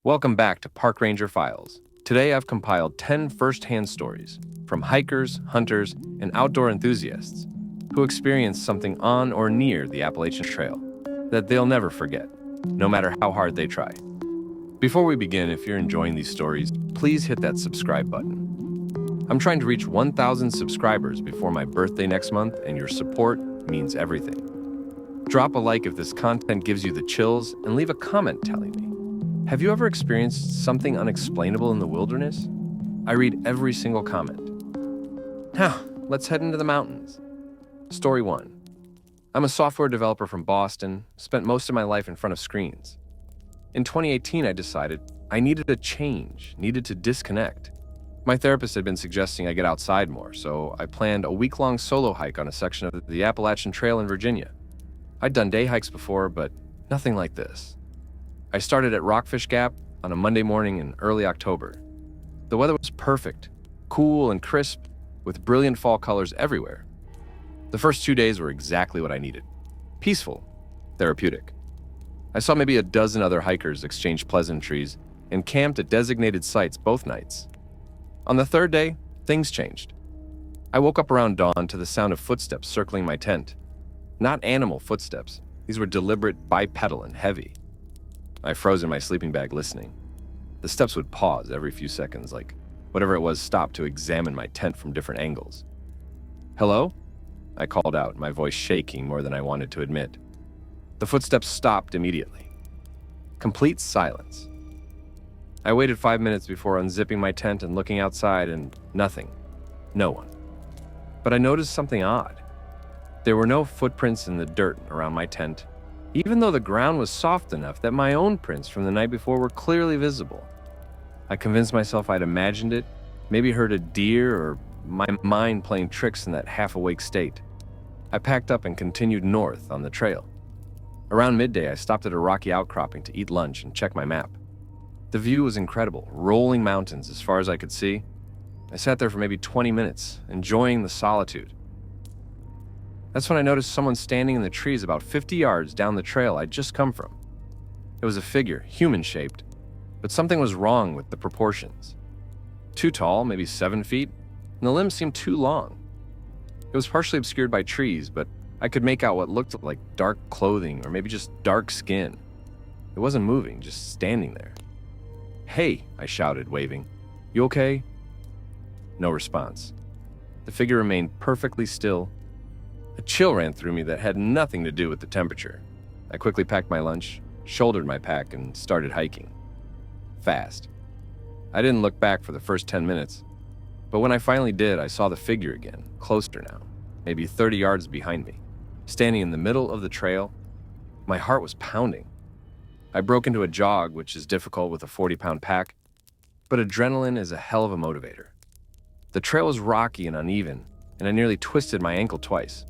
Welcome back to Park Ranger Files. Today I've compiled 10 first-hand stories from hikers, hunters, and outdoor enthusiasts who experienced something on or near the Appalachian Trail that they'll never forget, no matter how hard they try. Before we begin, if you're enjoying these stories, please hit that subscribe button. I'm trying to reach 1,000 subscribers before my birthday next month, and your support means everything. Drop a like if this content gives you the chills, and leave a comment telling me, have you ever experienced something unexplainable in the wilderness? I read every single comment. Now, let's head into the mountains. Story 1. I'm a software developer from Boston, spent most of my life in front of screens. In 2018, I decided I needed a change, needed to disconnect. My therapist had been suggesting I get outside more, so I planned a week-long solo hike on a section of the Appalachian Trail in Virginia. I'd done day hikes before, but nothing like this. I started at Rockfish Gap on a Monday morning in early October. The weather was perfect, cool and crisp, with brilliant fall colors everywhere. The first 2 days were exactly what I needed. Peaceful, therapeutic. I saw maybe a dozen other hikers exchange pleasantries and camped at designated sites both nights. On the third day, things changed. I woke up around dawn to the sound of footsteps circling my tent. Not animal footsteps. These were deliberate, bipedal, and heavy. I froze in my sleeping bag listening. The steps would pause every few seconds, like whatever it was stopped to examine my tent from different angles. Hello? I called out, my voice shaking more than I wanted to admit. The footsteps stopped immediately. Complete silence. I waited 5 minutes before unzipping my tent and looking outside, and nothing. No one. But I noticed something odd. There were no footprints in the dirt around my tent, even though the ground was soft enough that my own prints from the night before were clearly visible. I convinced myself I'd imagined it, maybe heard a deer, or my mind playing tricks in that half-awake state. I packed up and continued north on the trail. Around midday, I stopped at a rocky outcropping to eat lunch and check my map. The view was incredible, rolling mountains as far as I could see. I sat there for maybe 20 minutes, enjoying the solitude. That's when I noticed someone standing in the trees about 50 yards down the trail I'd just come from. It was a figure, human-shaped, but something was wrong with the proportions. Too tall, maybe 7 feet, and the limbs seemed too long. It was partially obscured by trees, but I could make out what looked like dark clothing or maybe just dark skin. It wasn't moving, just standing there. "Hey," I shouted, waving. "You okay?" No response. The figure remained perfectly still. A chill ran through me that had nothing to do with the temperature. I quickly packed my lunch, shouldered my pack, and started hiking. Fast. I didn't look back for the first 10 minutes, but when I finally did, I saw the figure again, closer now, maybe 30 yards behind me, standing in the middle of the trail. My heart was pounding. I broke into a jog, which is difficult with a 40-pound pack, but adrenaline is a hell of a motivator. The trail was rocky and uneven, and I nearly twisted my ankle twice.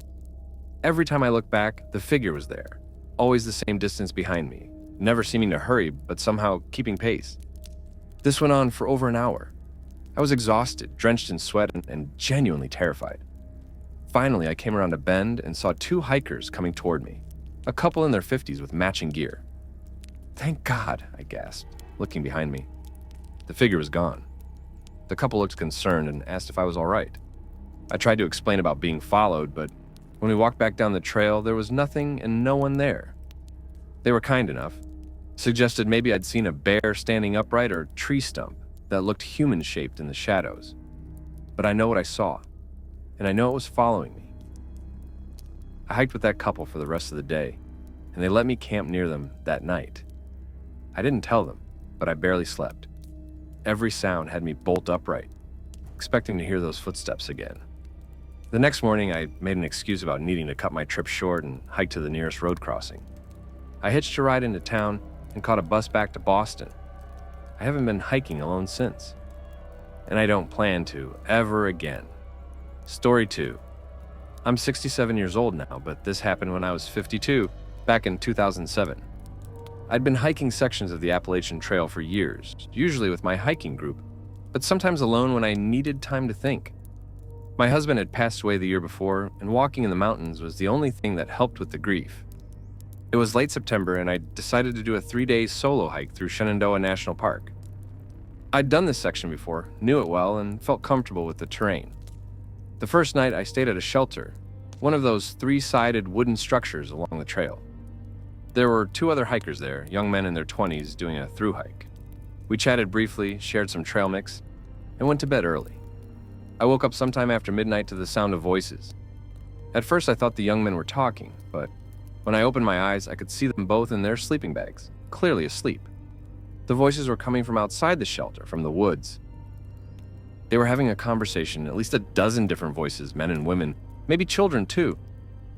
Every time I looked back, the figure was there, always the same distance behind me, never seeming to hurry, but somehow keeping pace. This went on for over an hour. I was exhausted, drenched in sweat, and genuinely terrified. Finally, I came around a bend and saw 2 hikers coming toward me, a couple in their 50s with matching gear. "Thank God," I gasped, looking behind me. The figure was gone. The couple looked concerned and asked if I was all right. I tried to explain about being followed, but when we walked back down the trail, there was nothing and no one there. They were kind enough, suggested maybe I'd seen a bear standing upright or tree stump that looked human-shaped in the shadows. But I know what I saw, and I know it was following me. I hiked with that couple for the rest of the day, and they let me camp near them that night. I didn't tell them, but I barely slept. Every sound had me bolt upright, expecting to hear those footsteps again. The next morning, I made an excuse about needing to cut my trip short and hike to the nearest road crossing. I hitched a ride into town and caught a bus back to Boston. I haven't been hiking alone since, and I don't plan to ever again. Story 2. I'm 67 years old now, but this happened when I was 52, back in 2007. I'd been hiking sections of the Appalachian Trail for years, usually with my hiking group, but sometimes alone when I needed time to think. My husband had passed away the year before, and walking in the mountains was the only thing that helped with the grief. It was late September, and I decided to do a 3-day solo hike through Shenandoah National Park. I'd done this section before, knew it well, and felt comfortable with the terrain. The first night, I stayed at a shelter, one of those 3-sided wooden structures along the trail. There were 2 other hikers there, young men in their 20s, doing a through hike. We chatted briefly, shared some trail mix, and went to bed early. I woke up sometime after midnight to the sound of voices. At first, I thought the young men were talking, but when I opened my eyes, I could see them both in their sleeping bags, clearly asleep. The voices were coming from outside the shelter, from the woods. They were having a conversation, at least a dozen different voices, men and women, maybe children too.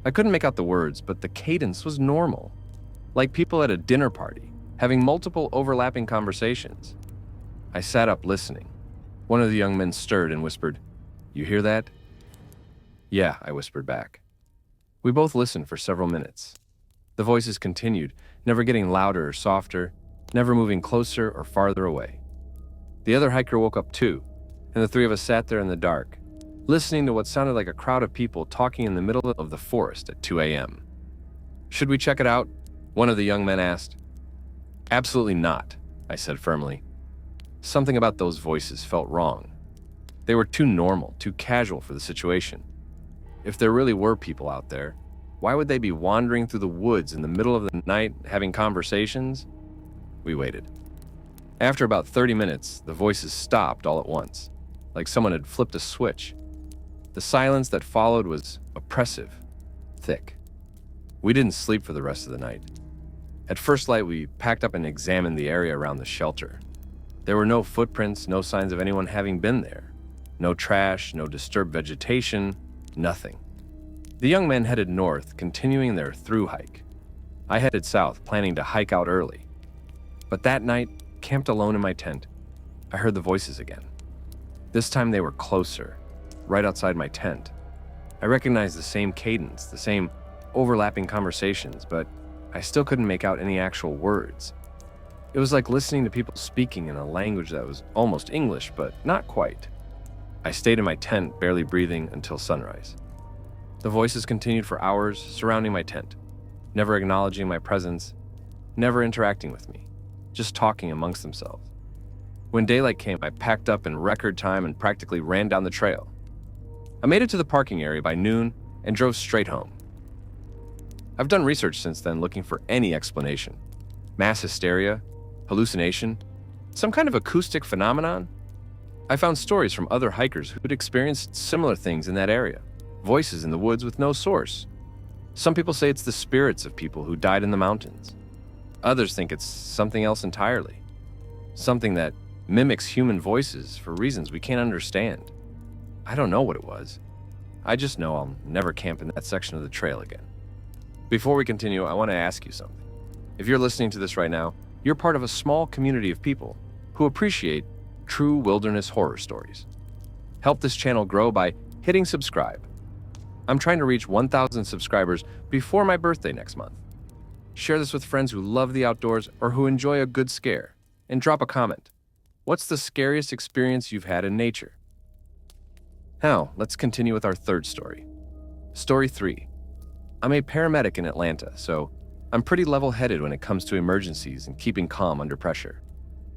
I couldn't make out the words, but the cadence was normal, like people at a dinner party, having multiple overlapping conversations. I sat up listening. One of the young men stirred and whispered, "You hear that?" "Yeah," I whispered back. We both listened for several minutes. The voices continued, never getting louder or softer, never moving closer or farther away. The other hiker woke up too, and the 3 of us sat there in the dark, listening to what sounded like a crowd of people talking in the middle of the forest at 2 a.m. "Should we check it out?" one of the young men asked. "Absolutely not," I said firmly. Something about those voices felt wrong. They were too normal, too casual for the situation. If there really were people out there, why would they be wandering through the woods in the middle of the night having conversations? We waited. After about 30 minutes, the voices stopped all at once, like someone had flipped a switch. The silence that followed was oppressive, thick. We didn't sleep for the rest of the night. At first light, we packed up and examined the area around the shelter. There were no footprints, no signs of anyone having been there. No trash, no disturbed vegetation, nothing. The young men headed north, continuing their through hike. I headed south, planning to hike out early. But that night, camped alone in my tent, I heard the voices again. This time they were closer, right outside my tent. I recognized the same cadence, the same overlapping conversations, but I still couldn't make out any actual words. It was like listening to people speaking in a language that was almost English, but not quite. I stayed in my tent, barely breathing, until sunrise. The voices continued for hours, surrounding my tent, never acknowledging my presence, never interacting with me, just talking amongst themselves. When daylight came, I packed up in record time and practically ran down the trail. I made it to the parking area by noon and drove straight home. I've done research since then looking for any explanation. Mass hysteria, hallucination, some kind of acoustic phenomenon? I found stories from other hikers who'd experienced similar things in that area, voices in the woods with no source. Some people say it's the spirits of people who died in the mountains. Others think it's something else entirely, something that mimics human voices for reasons we can't understand. I don't know what it was. I just know I'll never camp in that section of the trail again. Before we continue, I want to ask you something. If you're listening to this right now, you're part of a small community of people who appreciate true wilderness horror stories. Help this channel grow by hitting subscribe. I'm trying to reach 1,000 subscribers before my birthday next month. Share this with friends who love the outdoors or who enjoy a good scare, and drop a comment. What's the scariest experience you've had in nature? Now, let's continue with our third story. Story 3. I'm a paramedic in Atlanta, so I'm pretty level-headed when it comes to emergencies and keeping calm under pressure.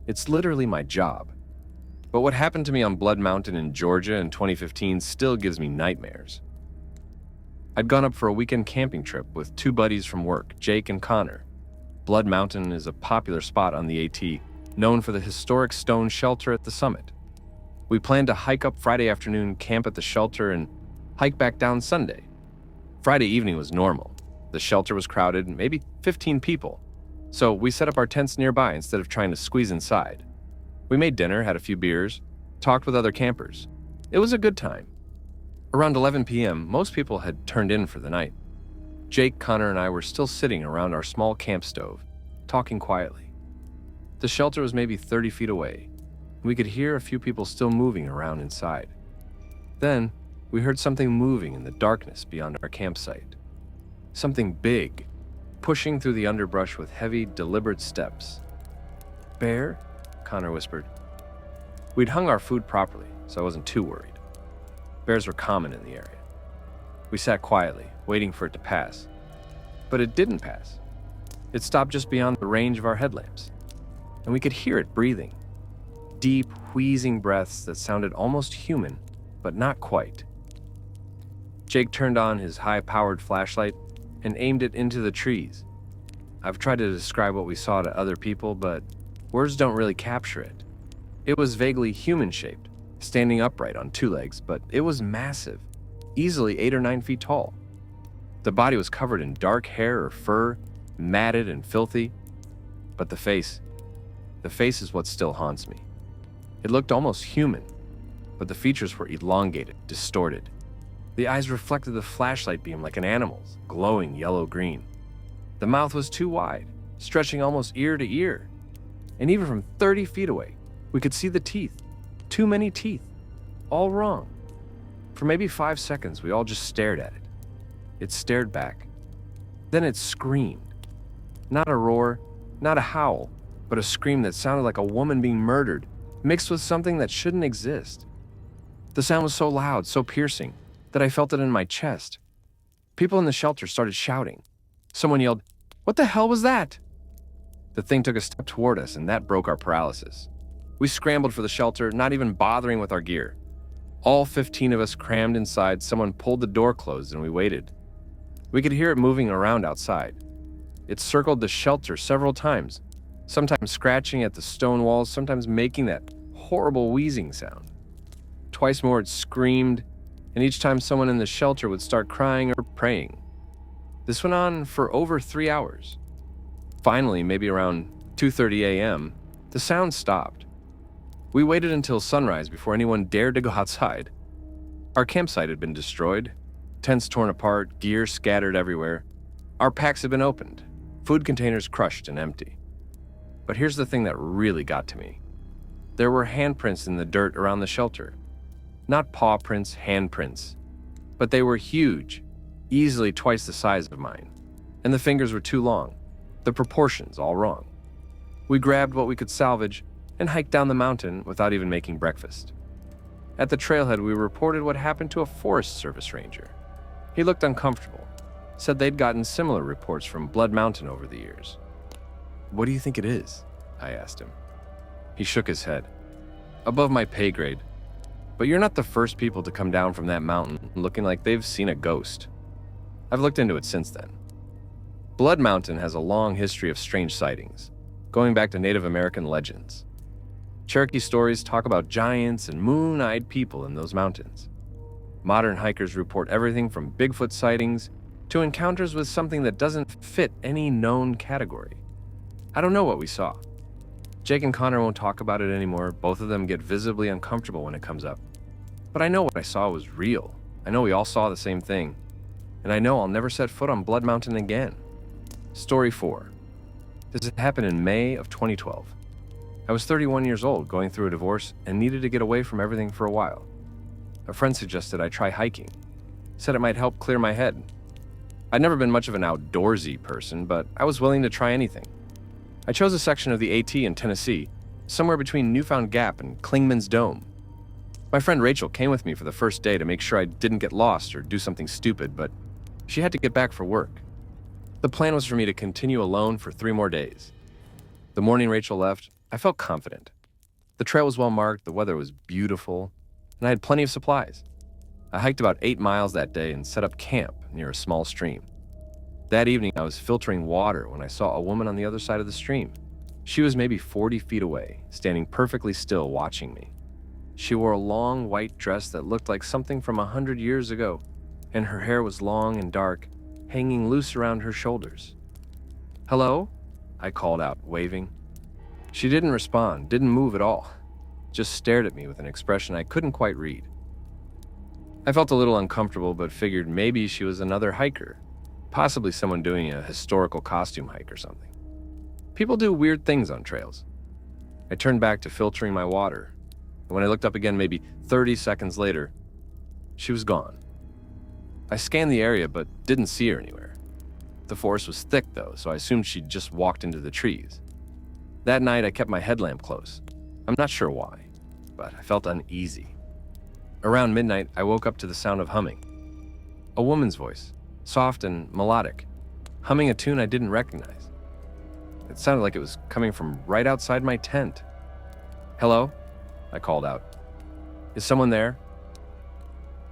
It's literally my job. But what happened to me on Blood Mountain in Georgia in 2015 still gives me nightmares. I'd gone up for a weekend camping trip with 2 buddies from work, Jake and Connor. Blood Mountain is a popular spot on the AT, known for the historic stone shelter at the summit. We planned to hike up Friday afternoon, camp at the shelter, and hike back down Sunday. Friday evening was normal. The shelter was crowded, maybe 15 people. So we set up our tents nearby instead of trying to squeeze inside. We made dinner, had a few beers, talked with other campers. It was a good time. Around 11 p.m., most people had turned in for the night. Jake, Connor, and I were still sitting around our small camp stove, talking quietly. The shelter was maybe 30 feet away. We could hear a few people still moving around inside. Then, we heard something moving in the darkness beyond our campsite. Something big, pushing through the underbrush with heavy, deliberate steps. "Bear?" Connor whispered. We'd hung our food properly, so I wasn't too worried. Bears were common in the area. We sat quietly, waiting for it to pass. But it didn't pass. It stopped just beyond the range of our headlamps, and we could hear it breathing. Deep, wheezing breaths that sounded almost human, but not quite. Jake turned on his high-powered flashlight and aimed it into the trees. I've tried to describe what we saw to other people, but words don't really capture it. It was vaguely human-shaped, standing upright on two legs, but it was massive, easily 8 or 9 feet tall. The body was covered in dark hair or fur, matted and filthy, but the face is what still haunts me. It looked almost human, but the features were elongated, distorted. The eyes reflected the flashlight beam like an animal's, glowing yellow-green. The mouth was too wide, stretching almost ear to ear. And even from 30 feet away, we could see the teeth. Too many teeth. All wrong. For maybe 5 seconds, we all just stared at it. It stared back. Then it screamed. Not a roar, not a howl, but a scream that sounded like a woman being murdered, mixed with something that shouldn't exist. The sound was so loud, so piercing, that I felt it in my chest. People in the shelter started shouting. Someone yelled, "What the hell was that?" The thing took a step toward us, and that broke our paralysis. We scrambled for the shelter, not even bothering with our gear. All 15 of us crammed inside. Someone pulled the door closed, and we waited. We could hear it moving around outside. It circled the shelter several times, sometimes scratching at the stone walls, sometimes making that horrible wheezing sound. Twice more it screamed, and each time someone in the shelter would start crying or praying. This went on for over 3 hours. Finally, maybe around 2:30 a.m., the sound stopped. We waited until sunrise before anyone dared to go outside. Our campsite had been destroyed, tents torn apart, gear scattered everywhere. Our packs had been opened, food containers crushed and empty. But here's the thing that really got to me. There were handprints in the dirt around the shelter. Not paw prints, handprints. But they were huge, easily twice the size of mine. And the fingers were too long, the proportions all wrong. We grabbed what we could salvage and hiked down the mountain without even making breakfast. At the trailhead, we reported what happened to a Forest Service ranger. He looked uncomfortable, said they'd gotten similar reports from Blood Mountain over the years. "What do you think it is?" I asked him. He shook his head. "Above my pay grade. But you're not the first people to come down from that mountain looking like they've seen a ghost." I've looked into it since then. Blood Mountain has a long history of strange sightings, going back to Native American legends. Cherokee stories talk about giants and moon-eyed people in those mountains. Modern hikers report everything from Bigfoot sightings to encounters with something that doesn't fit any known category. I don't know what we saw. Jake and Connor won't talk about it anymore. Both of them get visibly uncomfortable when it comes up. But I know what I saw was real. I know we all saw the same thing. And I know I'll never set foot on Blood Mountain again. Story 4. This happened in May of 2012. I was 31 years old, going through a divorce, and needed to get away from everything for a while. A friend suggested I try hiking. Said it might help clear my head. I'd never been much of an outdoorsy person, but I was willing to try anything. I chose a section of the AT in Tennessee, somewhere between Newfound Gap and Clingman's Dome. My friend Rachel came with me for the first day to make sure I didn't get lost or do something stupid, but she had to get back for work. The plan was for me to continue alone for 3 more days. The morning Rachel left, I felt confident. The trail was well marked, the weather was beautiful, and I had plenty of supplies. I hiked about 8 miles that day and set up camp near a small stream. That evening, I was filtering water when I saw a woman on the other side of the stream. She was maybe 40 feet away, standing perfectly still watching me. She wore a long white dress that looked like something from 100 years ago, and her hair was long and dark, hanging loose around her shoulders. "Hello?" I called out, waving. She didn't respond, didn't move at all, just stared at me with an expression I couldn't quite read. I felt a little uncomfortable, but figured maybe she was another hiker, possibly someone doing a historical costume hike or something. People do weird things on trails. I turned back to filtering my water, and when I looked up again maybe 30 seconds later, she was gone. I scanned the area but didn't see her anywhere. The forest was thick though, so I assumed she'd just walked into the trees. That night I kept my headlamp close. I'm not sure why, but I felt uneasy. Around midnight, I woke up to the sound of humming. A woman's voice, soft and melodic, humming a tune I didn't recognize. It sounded like it was coming from right outside my tent. "Hello?" I called out. "Is someone there?"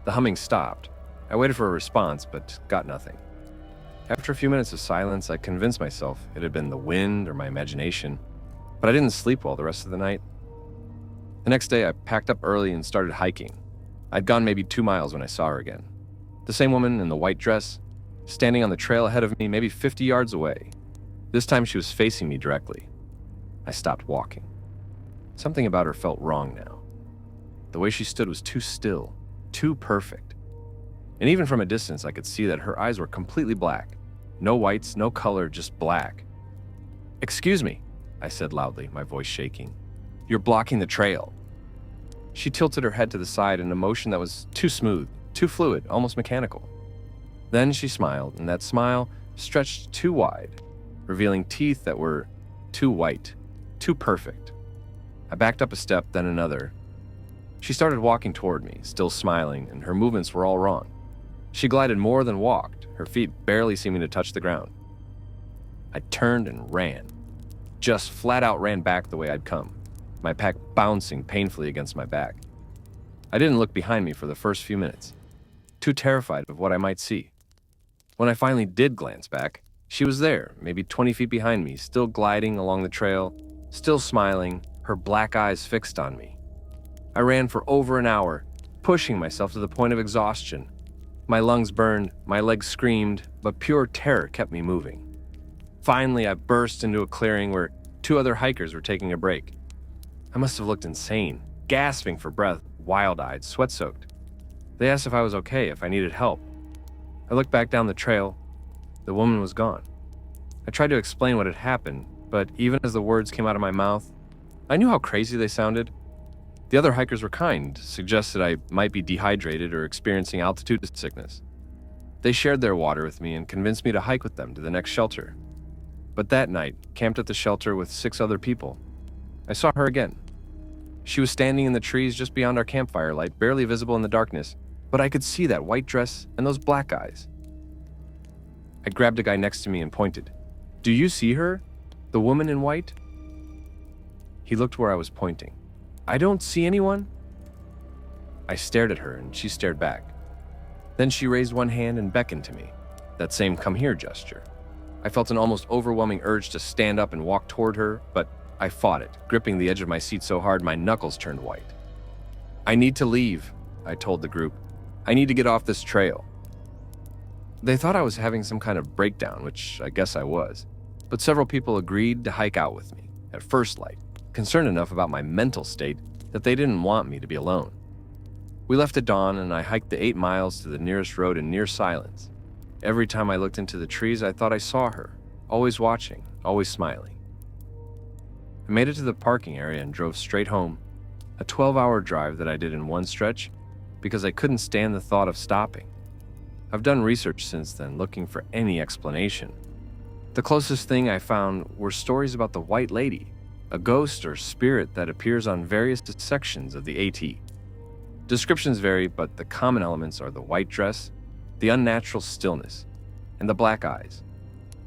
The humming stopped. I waited for a response, but got nothing. After a few minutes of silence, I convinced myself it had been the wind or my imagination, but I didn't sleep well the rest of the night. The next day, I packed up early and started hiking. I'd gone maybe 2 miles when I saw her again. The same woman in the white dress, standing on the trail ahead of me, maybe 50 yards away. This time she was facing me directly. I stopped walking. Something about her felt wrong now. The way she stood was too still, too perfect. And even from a distance, I could see that her eyes were completely black. No whites, no color, just black. "Excuse me," I said loudly, my voice shaking. "You're blocking the trail." She tilted her head to the side in a motion that was too smooth, too fluid, almost mechanical. Then she smiled, and that smile stretched too wide, revealing teeth that were too white, too perfect. I backed up a step, then another. She started walking toward me, still smiling, and her movements were all wrong. She glided more than walked, her feet barely seeming to touch the ground. I turned and ran. Just flat out ran back the way I'd come, my pack bouncing painfully against my back. I didn't look behind me for the first few minutes, too terrified of what I might see. When I finally did glance back, she was there, maybe 20 feet behind me, still gliding along the trail, still smiling, her black eyes fixed on me. I ran for over an hour, pushing myself to the point of exhaustion. My lungs burned, my legs screamed, but pure terror kept me moving. Finally, I burst into a clearing where 2 other hikers were taking a break. I must have looked insane, gasping for breath, wild-eyed, sweat-soaked. They asked if I was okay, if I needed help. I looked back down the trail. The woman was gone. I tried to explain what had happened, but even as the words came out of my mouth, I knew how crazy they sounded. The other hikers were kind, suggested I might be dehydrated or experiencing altitude sickness. They shared their water with me and convinced me to hike with them to the next shelter. But that night, camped at the shelter with 6 other people, I saw her again. She was standing in the trees just beyond our campfire light, barely visible in the darkness, but I could see that white dress and those black eyes. I grabbed a guy next to me and pointed. "Do you see her? The woman in white?" He looked where I was pointing. "I don't see anyone." I stared at her and she stared back. Then she raised one hand and beckoned to me, that same "come here" gesture. I felt an almost overwhelming urge to stand up and walk toward her, but I fought it, gripping the edge of my seat so hard my knuckles turned white. "I need to leave," I told the group. "I need to get off this trail." They thought I was having some kind of breakdown, which I guess I was, but several people agreed to hike out with me, at first light, concerned enough about my mental state that they didn't want me to be alone. We left at dawn, and I hiked the 8 miles to the nearest road in near silence. Every time I looked into the trees, I thought I saw her, always watching, always smiling. I made it to the parking area and drove straight home, a 12-hour drive that I did in one stretch because I couldn't stand the thought of stopping. I've done research since then, looking for any explanation. The closest thing I found were stories about the White Lady, a ghost or spirit that appears on various sections of the AT. Descriptions vary, but the common elements are the white dress, the unnatural stillness, and the black eyes.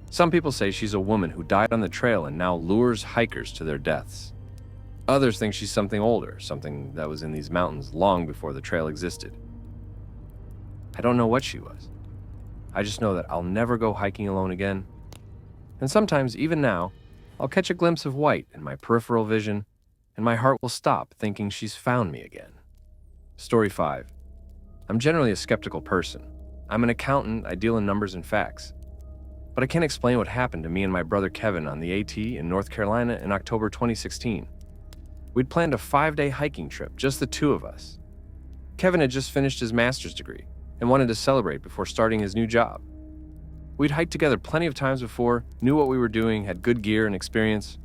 Some people say she's a woman who died on the trail and now lures hikers to their deaths. Others think she's something older, something that was in these mountains long before the trail existed. I don't know what she was. I just know that I'll never go hiking alone again. And sometimes, even now, I'll catch a glimpse of white in my peripheral vision, and my heart will stop thinking she's found me again. Story 5. I'm generally a skeptical person. I'm an accountant, I deal in numbers and facts. But I can't explain what happened to me and my brother Kevin on the AT in North Carolina in October 2016. We'd planned a 5-day hiking trip, just the 2 of us. Kevin had just finished his master's degree and wanted to celebrate before starting his new job. We'd hiked together plenty of times before, knew what we were doing, had good gear and experience.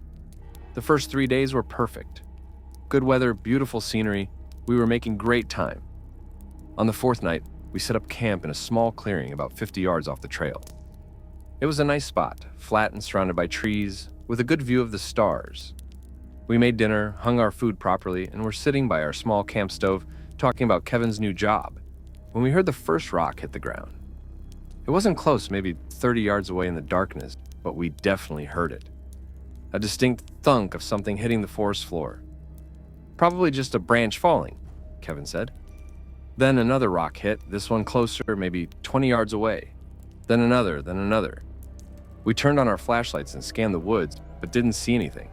The first 3 days were perfect. Good weather, beautiful scenery. We were making great time. On the 4th night, we set up camp in a small clearing about 50 yards off the trail. It was a nice spot, flat and surrounded by trees, with a good view of the stars. We made dinner, hung our food properly, and were sitting by our small camp stove talking about Kevin's new job when we heard the first rock hit the ground. It wasn't close, maybe 30 yards away in the darkness, but we definitely heard it. A distinct thunk of something hitting the forest floor. "Probably just a branch falling," Kevin said. Then another rock hit, this one closer, maybe 20 yards away. Then another, then another. We turned on our flashlights and scanned the woods, but didn't see anything.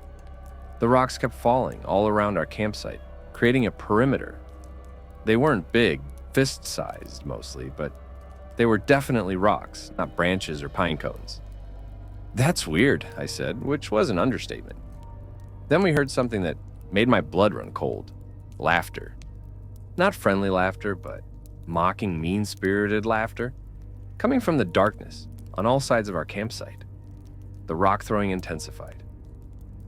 The rocks kept falling all around our campsite, creating a perimeter. They weren't big, fist-sized mostly, but they were definitely rocks, not branches or pine cones. "That's weird," I said, which was an understatement. Then we heard something that made my blood run cold. Laughter. Not friendly laughter, but mocking, mean-spirited laughter, coming from the darkness on all sides of our campsite. The rock throwing intensified.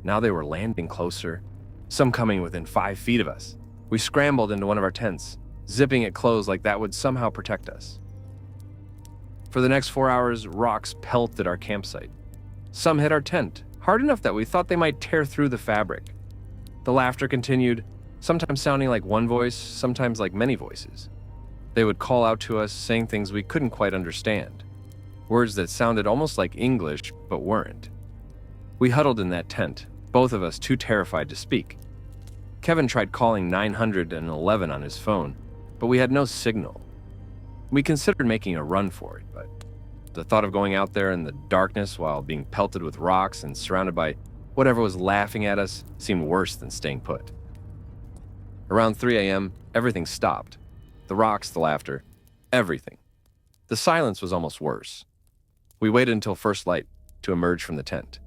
Now they were landing closer, some coming within 5 feet of us. We scrambled into one of our tents, zipping it closed like that would somehow protect us. For the next 4 hours, rocks pelted our campsite. Some hit our tent, hard enough that we thought they might tear through the fabric. The laughter continued, sometimes sounding like one voice, sometimes like many voices. They would call out to us, saying things we couldn't quite understand. Words that sounded almost like English, but weren't. We huddled in that tent, both of us too terrified to speak. Kevin tried calling 911 on his phone, but we had no signal. We considered making a run for it, but the thought of going out there in the darkness while being pelted with rocks and surrounded by whatever was laughing at us seemed worse than staying put. Around 3 a.m., everything stopped. The rocks, the laughter, everything. The silence was almost worse. We waited until first light to emerge from the tent.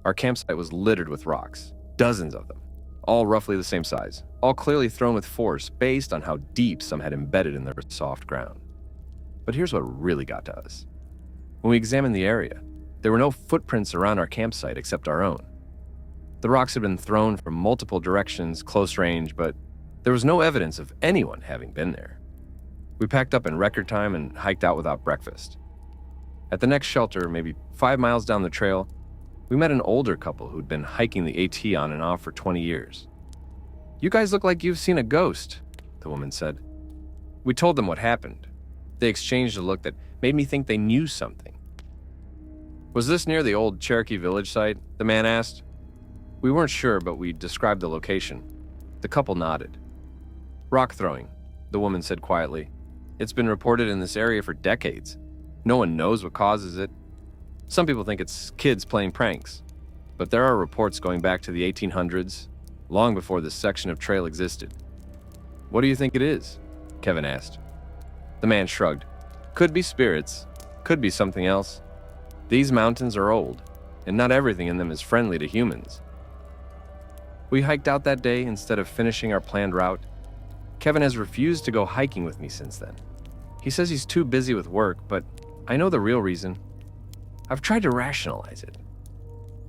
Our campsite was littered with rocks, dozens of them, all roughly the same size, all clearly thrown with force based on how deep some had embedded in the soft ground. But here's what really got to us. When we examined the area, there were no footprints around our campsite except our own. The rocks had been thrown from multiple directions, close range, but there was no evidence of anyone having been there. We packed up in record time and hiked out without breakfast. At the next shelter, maybe 5 miles down the trail, we met an older couple who'd been hiking the AT on and off for 20 years. "You guys look like you've seen a ghost," the woman said. We told them what happened. They exchanged a look that made me think they knew something. "Was this near the old Cherokee Village site?" the man asked. We weren't sure, but we described the location. The couple nodded. "Rock throwing," the woman said quietly. "It's been reported in this area for decades. No one knows what causes it. Some people think it's kids playing pranks, but there are reports going back to the 1800s, long before this section of trail existed." "What do you think it is?" Kevin asked. The man shrugged. "Could be spirits, could be something else. These mountains are old, and not everything in them is friendly to humans." We hiked out that day instead of finishing our planned route. Kevin has refused to go hiking with me since then. He says he's too busy with work, but I know the real reason. I've tried to rationalize it.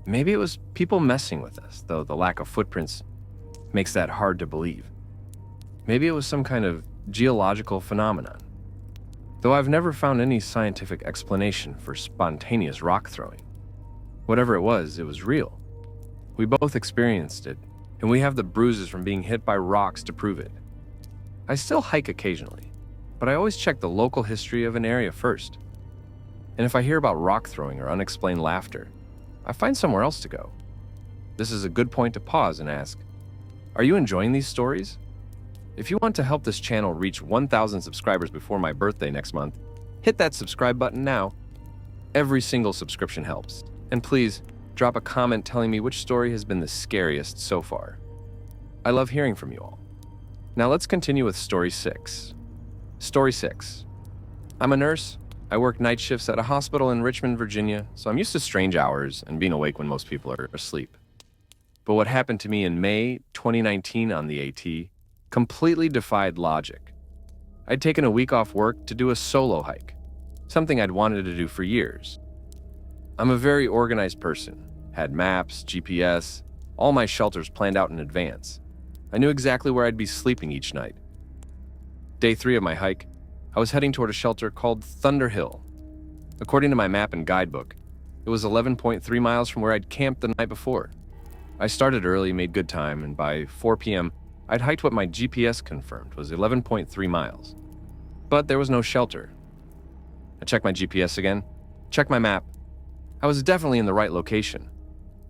Maybe it was people messing with us, though the lack of footprints makes that hard to believe. Maybe it was some kind of geological phenomenon, though I've never found any scientific explanation for spontaneous rock throwing. Whatever it was real. We both experienced it, and we have the bruises from being hit by rocks to prove it. I still hike occasionally, but I always check the local history of an area first. And if I hear about rock throwing or unexplained laughter, I find somewhere else to go. This is a good point to pause and ask, are you enjoying these stories? If you want to help this channel reach 1,000 subscribers before my birthday next month, hit that subscribe button now. Every single subscription helps. And please, drop a comment telling me which story has been the scariest so far. I love hearing from you all. Now let's continue with Story 6. Story 6. I'm a nurse. I work night shifts at a hospital in Richmond, Virginia, so I'm used to strange hours and being awake when most people are asleep. But what happened to me in May 2019 on the AT completely defied logic. I'd taken a week off work to do a solo hike, something I'd wanted to do for years. I'm a very organized person, had maps, GPS, all my shelters planned out in advance. I knew exactly where I'd be sleeping each night. Day 3 of my hike, I was heading toward a shelter called Thunder Hill. According to my map and guidebook, it was 11.3 miles from where I'd camped the night before. I started early, made good time, and by 4 p.m., I'd hiked what my GPS confirmed was 11.3 miles. But there was no shelter. I checked my GPS again, checked my map. I was definitely in the right location.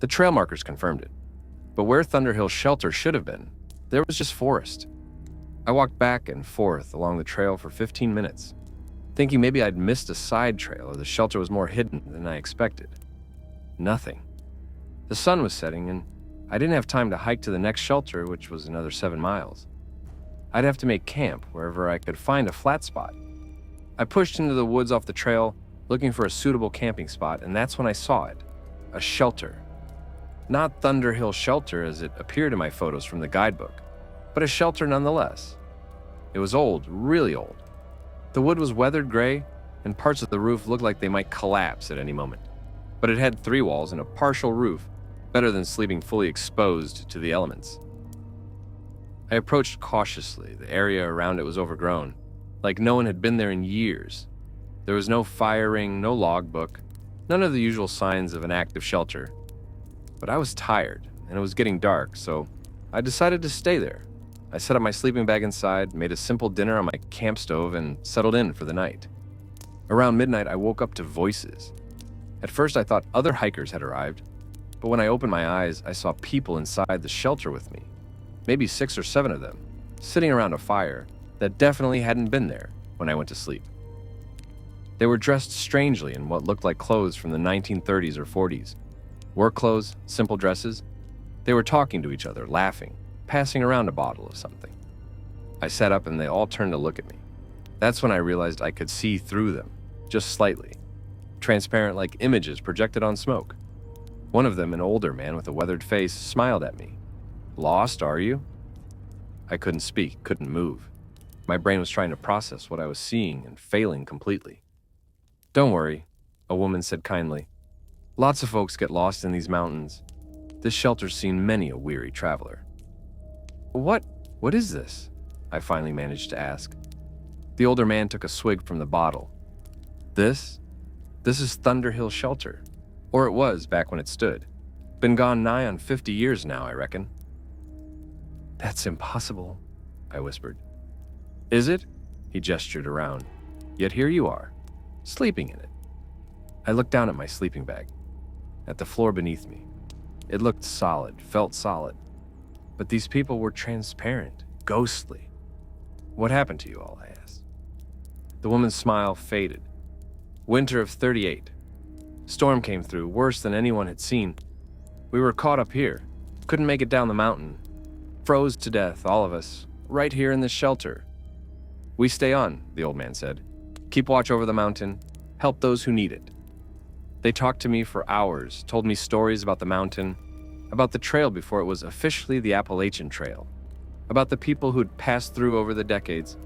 The trail markers confirmed it. But where Thunder Hill Shelter should have been, there was just forest. I walked back and forth along the trail for 15 minutes, thinking maybe I'd missed a side trail or the shelter was more hidden than I expected. Nothing. The sun was setting, and I didn't have time to hike to the next shelter, which was another 7 miles. I'd have to make camp wherever I could find a flat spot. I pushed into the woods off the trail, looking for a suitable camping spot, and that's when I saw it. A shelter. Not Thunder Hill Shelter as it appeared in my photos from the guidebook, but a shelter nonetheless. It was old, really old. The wood was weathered gray, and parts of the roof looked like they might collapse at any moment. But it had 3 walls and a partial roof, better than sleeping fully exposed to the elements. I approached cautiously. The area around it was overgrown, like no one had been there in years. There was no fire ring, no logbook, none of the usual signs of an active shelter. But I was tired, and it was getting dark, so I decided to stay there. I set up my sleeping bag inside, made a simple dinner on my camp stove, and settled in for the night. Around midnight, I woke up to voices. At first, I thought other hikers had arrived, but when I opened my eyes, I saw people inside the shelter with me. Maybe 6 or 7 of them, sitting around a fire that definitely hadn't been there when I went to sleep. They were dressed strangely in what looked like clothes from the 1930s or 40s. Work clothes, simple dresses. They were talking to each other, laughing, passing around a bottle of something. I sat up and they all turned to look at me. That's when I realized I could see through them, just slightly, transparent like images projected on smoke. One of them, an older man with a weathered face, smiled at me. "Lost, are you?" I couldn't speak, couldn't move. My brain was trying to process what I was seeing and failing completely. "Don't worry," a woman said kindly. "Lots of folks get lost in these mountains. This shelter's seen many a weary traveler." What is this?" I finally managed to ask. The older man took a swig from the bottle. This is Thunder Hill Shelter. Or it was back when it stood. Been gone nigh on 50 years now, I reckon." "That's impossible," I whispered. "Is it?" He gestured around. "Yet here you are, sleeping in it." I looked down at my sleeping bag, at the floor beneath me. It looked solid, felt solid. But these people were transparent, ghostly. "What happened to you all?" I asked. The woman's smile faded. "Winter of 38. Storm came through, worse than anyone had seen. We were caught up here, couldn't make it down the mountain. Froze to death, all of us, right here in this shelter. We stay on," the old man said. "Keep watch over the mountain, help those who need it." They talked to me for hours, told me stories about the mountain, about the trail before it was officially the Appalachian Trail, about the people who'd passed through over the decades.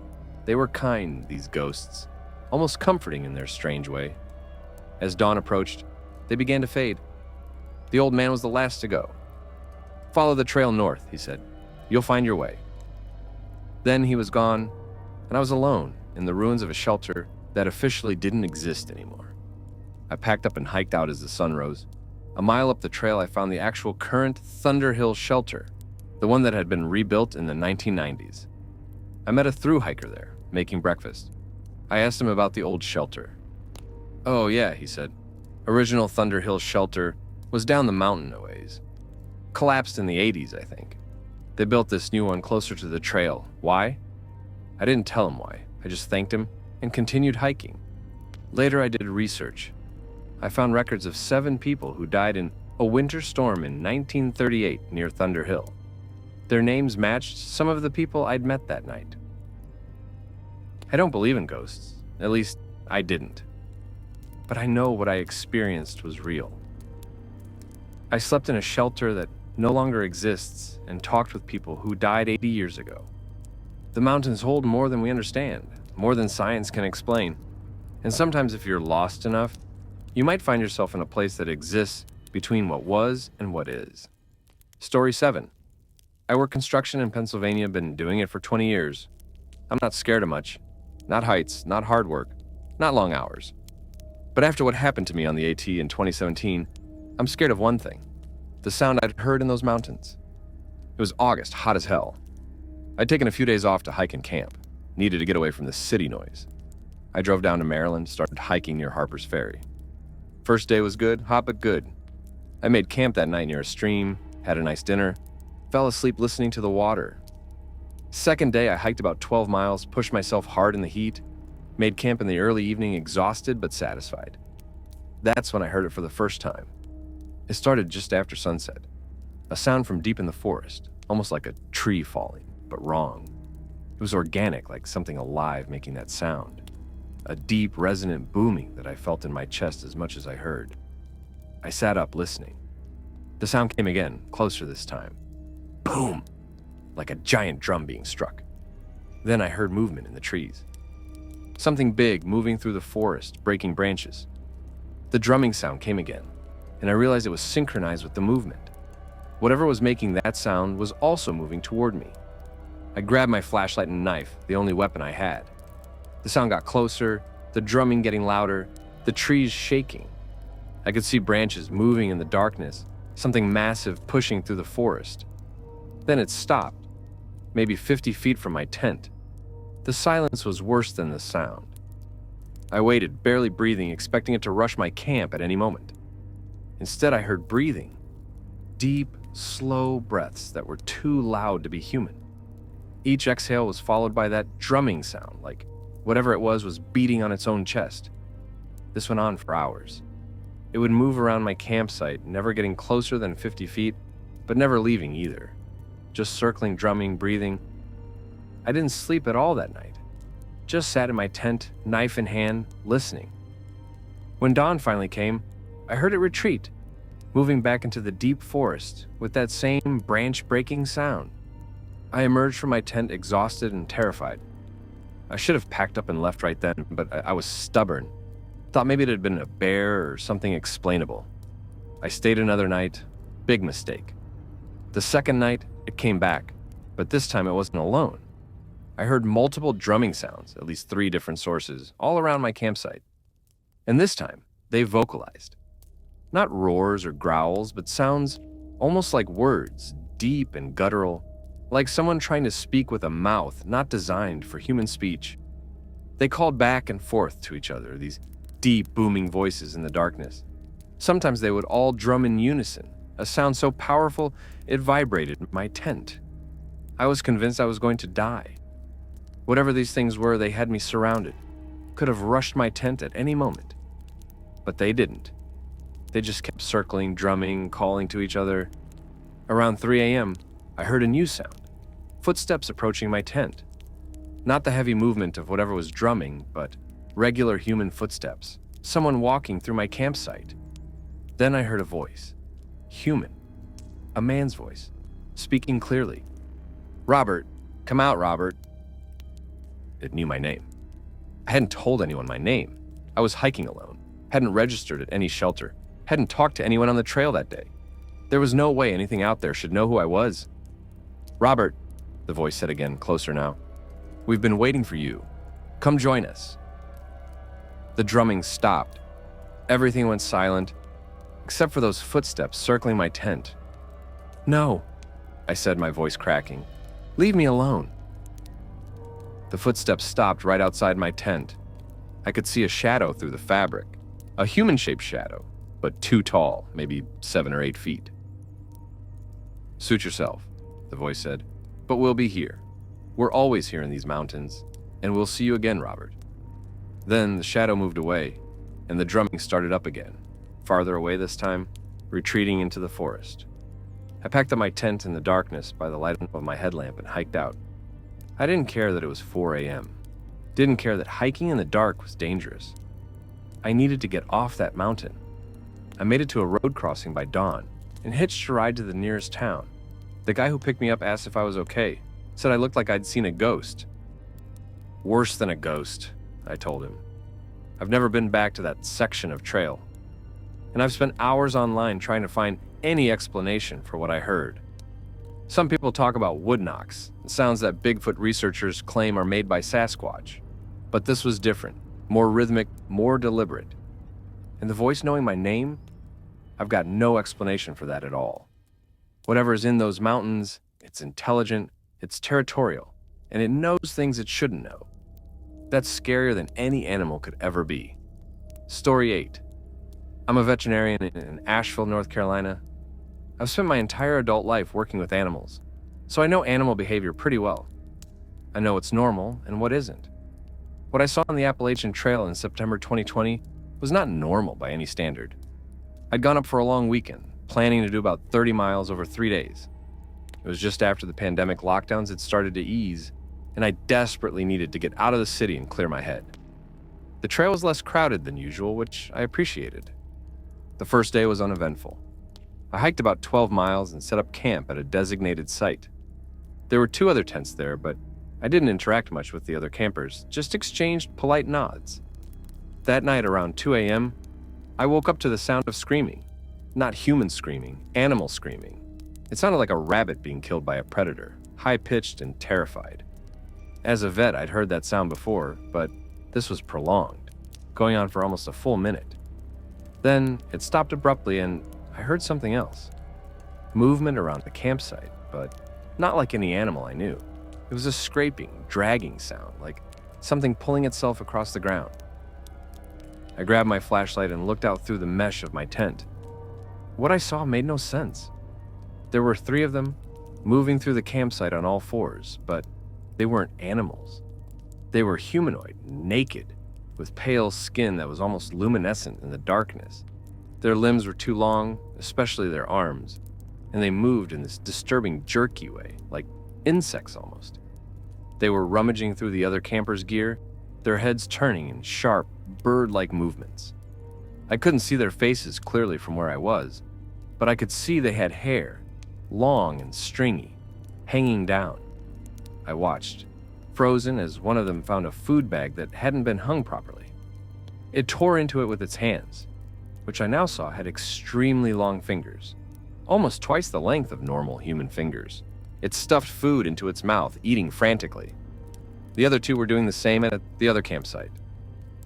They were kind, these ghosts, almost comforting in their strange way. As dawn approached, they began to fade. The old man was the last to go. "Follow the trail north," he said. "You'll find your way." Then he was gone, and I was alone in the ruins of a shelter that officially didn't exist anymore. I packed up and hiked out as the sun rose. A mile up the trail, I found the actual current Thunder Hill Shelter, the one that had been rebuilt in the 1990s. I met a through hiker there, making breakfast. I asked him about the old shelter. "Oh yeah," he said. "Original Thunder Hill Shelter was down the mountain a ways. Collapsed in the 80s, I think. They built this new one closer to the trail. Why?" I didn't tell him why. I just thanked him and continued hiking. Later, I did research. I found records of 7 people who died in a winter storm in 1938 near Thunder Hill. Their names matched some of the people I'd met that night. I don't believe in ghosts. At least, I didn't. But I know what I experienced was real. I slept in a shelter that no longer exists and talked with people who died 80 years ago. The mountains hold more than we understand, more than science can explain. And sometimes if you're lost enough, you might find yourself in a place that exists between what was and what is. Story 7. I work construction in Pennsylvania, been doing it for 20 years. I'm not scared of much. Not heights, not hard work, not long hours. But after what happened to me on the AT in 2017, I'm scared of one thing. The sound I'd heard in those mountains. It was August, hot as hell. I'd taken a few days off to hike and camp. Needed to get away from the city noise. I drove down to Maryland, started hiking near Harper's Ferry. First day was good, hot but good. I made camp that night near a stream, had a nice dinner, fell asleep listening to the water. Second day, I hiked about 12 miles, pushed myself hard in the heat, made camp in the early evening exhausted but satisfied. That's when I heard it for the first time. It started just after sunset. A sound from deep in the forest, almost like a tree falling, but wrong. It was organic, like something alive making that sound. A deep, resonant booming that I felt in my chest as much as I heard. I sat up, listening. The sound came again, closer this time. Boom! Like a giant drum being struck. Then I heard movement in the trees. Something big moving through the forest, breaking branches. The drumming sound came again, and I realized it was synchronized with the movement. Whatever was making that sound was also moving toward me. I grabbed my flashlight and knife, the only weapon I had. The sound got closer, the drumming getting louder, the trees shaking. I could see branches moving in the darkness, something massive pushing through the forest. Then it stopped, maybe 50 feet from my tent. The silence was worse than the sound. I waited, barely breathing, expecting it to rush my camp at any moment. Instead, I heard breathing. Deep, slow breaths that were too loud to be human. Each exhale was followed by that drumming sound, like whatever it was beating on its own chest. This went on for hours. It would move around my campsite, never getting closer than 50 feet, but never leaving either. Just circling, drumming, breathing. I didn't sleep at all that night. Just sat in my tent, knife in hand, listening. When dawn finally came, I heard it retreat, moving back into the deep forest with that same branch-breaking sound. I emerged from my tent exhausted and terrified. I should have packed up and left right then, but I was stubborn. Thought maybe it had been a bear or something explainable. I stayed another night. Big mistake. The second night, it came back, but this time it wasn't alone. I heard multiple drumming sounds, at least 3 different sources, all around my campsite. And this time, they vocalized. Not roars or growls, but sounds almost like words, deep and guttural, like someone trying to speak with a mouth not designed for human speech. They called back and forth to each other, these deep, booming voices in the darkness. Sometimes they would all drum in unison, a sound so powerful it vibrated my tent. I was convinced I was going to die. Whatever these things were, they had me surrounded, could have rushed my tent at any moment. But they didn't. They just kept circling, drumming, calling to each other. Around 3 a.m., I heard a new sound, footsteps approaching my tent. Not the heavy movement of whatever was drumming, but regular human footsteps, someone walking through my campsite. Then I heard a voice, human, a man's voice, speaking clearly. "Robert, come out, Robert." It knew my name. I hadn't told anyone my name. I was hiking alone, hadn't registered at any shelter, hadn't talked to anyone on the trail that day. There was no way anything out there should know who I was. "Robert," the voice said again, closer now. "We've been waiting for you. Come join us." The drumming stopped. Everything went silent, except for those footsteps circling my tent. "No," I said, my voice cracking. "Leave me alone." The footsteps stopped right outside my tent. I could see a shadow through the fabric, a human-shaped shadow, but too tall, maybe 7 or 8 feet. "Suit yourself," the voice said, "but we'll be here. We're always here in these mountains, and we'll see you again, Robert." Then the shadow moved away, and the drumming started up again, farther away this time, retreating into the forest. I packed up my tent in the darkness by the light of my headlamp and hiked out. I didn't care that it was 4 a.m. Didn't care that hiking in the dark was dangerous. I needed to get off that mountain. I made it to a road crossing by dawn and hitched a ride to the nearest town. The guy who picked me up asked if I was okay, said I looked like I'd seen a ghost. "Worse than a ghost," I told him. "I've never been back to that section of trail, and I've spent hours online trying to find any explanation for what I heard. Some people talk about wood knocks, sounds that Bigfoot researchers claim are made by Sasquatch. But this was different, more rhythmic, more deliberate. And the voice knowing my name? I've got no explanation for that at all. Whatever is in those mountains, it's intelligent, it's territorial, and it knows things it shouldn't know. That's scarier than any animal could ever be. Story 8. I'm a veterinarian in Asheville, North Carolina. I've spent my entire adult life working with animals, so I know animal behavior pretty well. I know what's normal and what isn't. What I saw on the Appalachian Trail in September 2020 was not normal by any standard. I'd gone up for a long weekend, planning to do about 30 miles over 3 days. It was just after the pandemic lockdowns had started to ease, and I desperately needed to get out of the city and clear my head. The trail was less crowded than usual, which I appreciated. The first day was uneventful. I hiked about 12 miles and set up camp at a designated site. There were 2 other tents there, but I didn't interact much with the other campers, just exchanged polite nods. That night around 2 a.m., I woke up to the sound of screaming. Not human screaming, animal screaming. It sounded like a rabbit being killed by a predator, high-pitched and terrified. As a vet, I'd heard that sound before, but this was prolonged, going on for almost a full minute. Then it stopped abruptly and I heard something else. Movement around the campsite, but not like any animal I knew. It was a scraping, dragging sound, like something pulling itself across the ground. I grabbed my flashlight and looked out through the mesh of my tent. What I saw made no sense. There were 3 of them, moving through the campsite on all 4s, but they weren't animals. They were humanoid, naked, with pale skin that was almost luminescent in the darkness. Their limbs were too long, especially their arms, and they moved in this disturbing, jerky way, like insects almost. They were rummaging through the other campers' gear, their heads turning in sharp, bird-like movements. I couldn't see their faces clearly from where I was, but I could see they had hair, long and stringy, hanging down. I watched, frozen as one of them found a food bag that hadn't been hung properly. It tore into it with its hands, which I now saw had extremely long fingers, almost twice the length of normal human fingers. It stuffed food into its mouth, eating frantically. The other 2 were doing the same at the other campsite.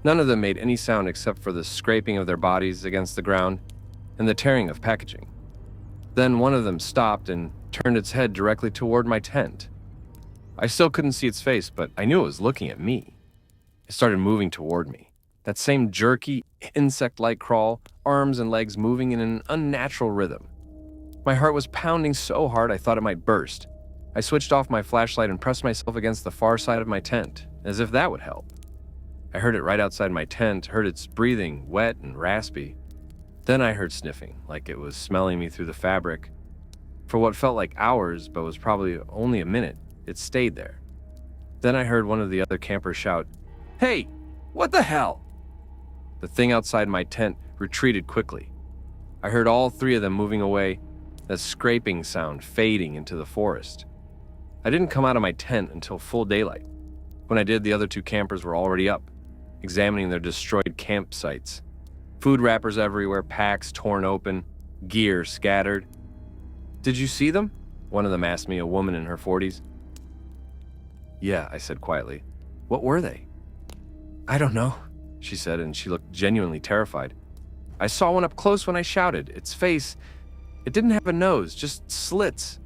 None of them made any sound except for the scraping of their bodies against the ground and the tearing of packaging. Then one of them stopped and turned its head directly toward my tent. I still couldn't see its face, but I knew it was looking at me. It started moving toward me. That same jerky, insect-like crawl, arms and legs moving in an unnatural rhythm. My heart was pounding so hard I thought it might burst. I switched off my flashlight and pressed myself against the far side of my tent, as if that would help. I heard it right outside my tent, heard its breathing, wet and raspy. Then I heard sniffing, like it was smelling me through the fabric. For what felt like hours, but was probably only a minute, it stayed there. Then I heard one of the other campers shout, "Hey, what the hell?" The thing outside my tent retreated quickly. I heard all 3 of them moving away, that scraping sound fading into the forest. I didn't come out of my tent until full daylight. When I did, the other 2 campers were already up, examining their destroyed campsites. Food wrappers everywhere, packs torn open, gear scattered. "Did you see them?" one of them asked me, a woman in her 40s. "Yeah," I said quietly. "What were they?" "I don't know," she said, and she looked genuinely terrified. "I saw one up close when I shouted. Its face, it didn't have a nose, just slits.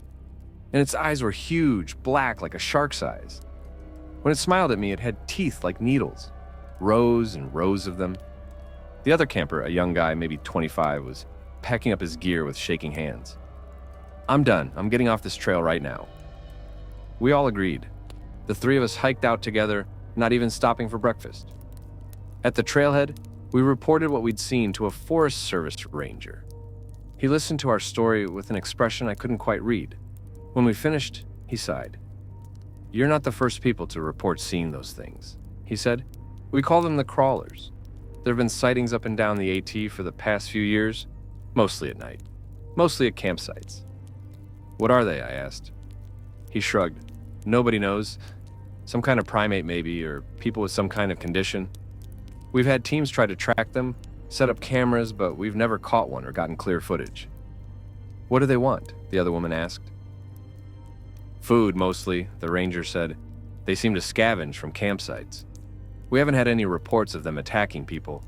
And its eyes were huge, black like a shark's eyes. When it smiled at me, it had teeth like needles, rows and rows of them." The other camper, a young guy, maybe 25, was packing up his gear with shaking hands. "I'm done. I'm getting off this trail right now." We all agreed. The 3 of us hiked out together, not even stopping for breakfast. At the trailhead, we reported what we'd seen to a Forest Service ranger. He listened to our story with an expression I couldn't quite read. When we finished, he sighed. "You're not the first people to report seeing those things," he said. "We call them the crawlers. There have been sightings up and down the AT for the past few years, mostly at night, mostly at campsites." "What are they?" I asked. He shrugged. "Nobody knows. Some kind of primate maybe, or people with some kind of condition. We've had teams try to track them, set up cameras, but we've never caught one or gotten clear footage." "What do they want?" the other woman asked. "Food, mostly," the ranger said. "They seem to scavenge from campsites. We haven't had any reports of them attacking people,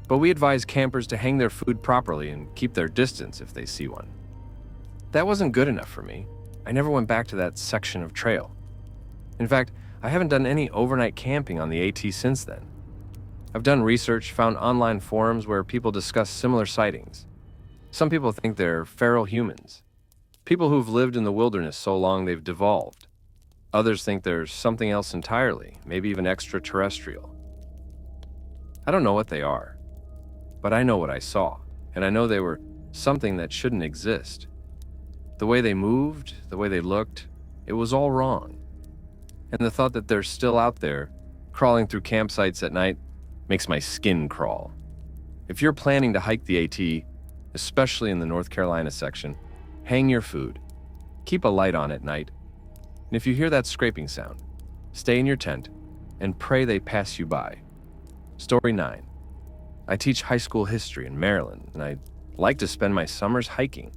but we advise campers to hang their food properly and keep their distance if they see one." That wasn't good enough for me. I never went back to that section of trail. In fact, I haven't done any overnight camping on the AT since then. I've done research, found online forums where people discuss similar sightings. Some people think they're feral humans, people who've lived in the wilderness so long they've devolved. Others think there's something else entirely, maybe even extraterrestrial. I don't know what they are, but I know what I saw, and I know they were something that shouldn't exist. The way they moved, the way they looked, it was all wrong. And the thought that they're still out there, crawling through campsites at night, makes my skin crawl. If you're planning to hike the AT, especially in the North Carolina section, hang your food. Keep a light on at night. And if you hear that scraping sound, stay in your tent and pray they pass you by. Story 9. I teach high school history in Maryland, and I like to spend my summers hiking.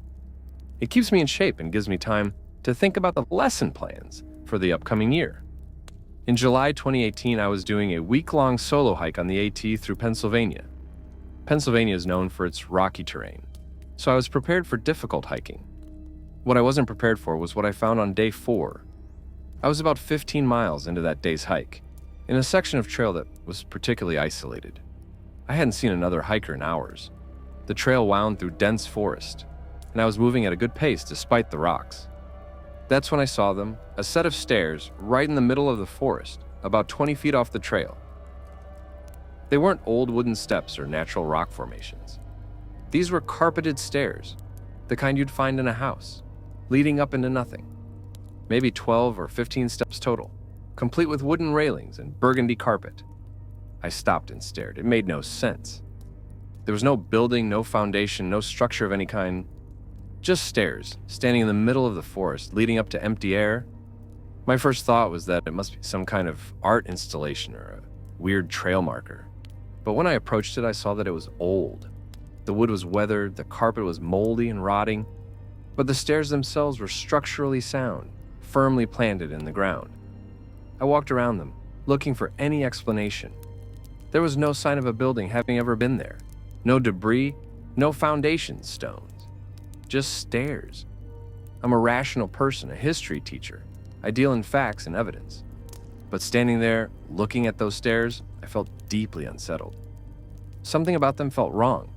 It keeps me in shape and gives me time to think about the lesson plans for the upcoming year. In July 2018, I was doing a week-long solo hike on the AT through Pennsylvania. Pennsylvania is known for its rocky terrain, so I was prepared for difficult hiking. What I wasn't prepared for was what I found on day 4. I was about 15 miles into that day's hike, in a section of trail that was particularly isolated. I hadn't seen another hiker in hours. The trail wound through dense forest, and I was moving at a good pace despite the rocks. That's when I saw them, a set of stairs right in the middle of the forest, about 20 feet off the trail. They weren't old wooden steps or natural rock formations. These were carpeted stairs, the kind you'd find in a house, leading up into nothing. Maybe 12 or 15 steps total, complete with wooden railings and burgundy carpet. I stopped and stared. It made no sense. There was no building, no foundation, no structure of any kind. Just stairs, standing in the middle of the forest, leading up to empty air. My first thought was that it must be some kind of art installation or a weird trail marker. But when I approached it, I saw that it was old. The wood was weathered, the carpet was moldy and rotting, but the stairs themselves were structurally sound, firmly planted in the ground. I walked around them, looking for any explanation. There was no sign of a building having ever been there. No debris, no foundation stones. Just stairs. I'm a rational person, a history teacher. I deal in facts and evidence. But standing there, looking at those stairs, I felt deeply unsettled. Something about them felt wrong,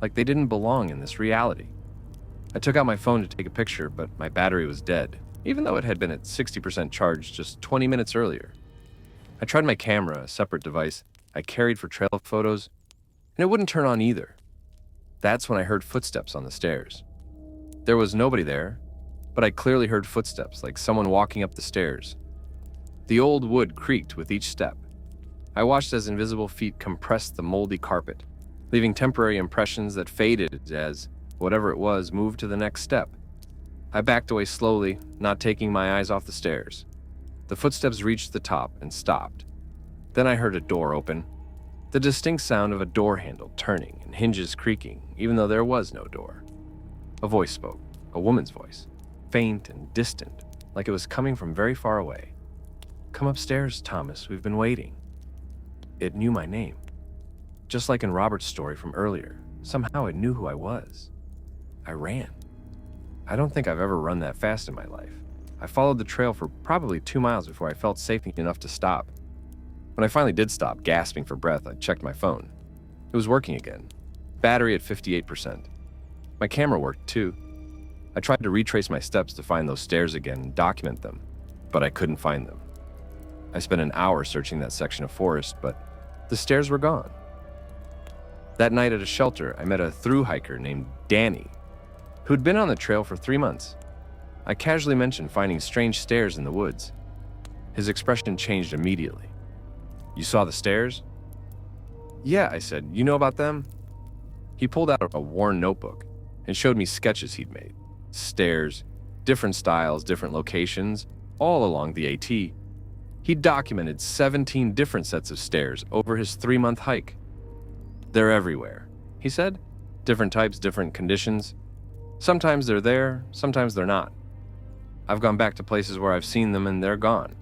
like they didn't belong in this reality. I took out my phone to take a picture, but my battery was dead, even though it had been at 60% charge just 20 minutes earlier. I tried my camera, a separate device I carried for trail photos, and it wouldn't turn on either. That's when I heard footsteps on the stairs. There was nobody there, but I clearly heard footsteps, like someone walking up the stairs. The old wood creaked with each step. I watched as invisible feet compressed the moldy carpet, leaving temporary impressions that faded as whatever it was moved to the next step. I backed away slowly, not taking my eyes off the stairs. The footsteps reached the top and stopped. Then I heard a door open, the distinct sound of a door handle turning and hinges creaking, even though there was no door. A voice spoke, a woman's voice, faint and distant, like it was coming from very far away. "Come upstairs, Thomas, we've been waiting." It knew my name. Just like in Robert's story from earlier, somehow it knew who I was. I ran. I don't think I've ever run that fast in my life. I followed the trail for probably 2 miles before I felt safe enough to stop. When I finally did stop, gasping for breath, I checked my phone. It was working again. Battery at 58%. My camera worked too. I tried to retrace my steps to find those stairs again and document them, but I couldn't find them. I spent an hour searching that section of forest, but the stairs were gone. That night at a shelter, I met a thru hiker named Danny, who'd been on the trail for 3 months. I casually mentioned finding strange stairs in the woods. His expression changed immediately. "You saw the stairs?" "Yeah," I said. "You know about them?" He pulled out a worn notebook and showed me sketches he'd made. Stairs, different styles, different locations, all along the AT. He documented 17 different sets of stairs over his 3-month hike. "They're everywhere," he said. "Different types, different conditions. Sometimes they're there, sometimes they're not. I've gone back to places where I've seen them and they're gone.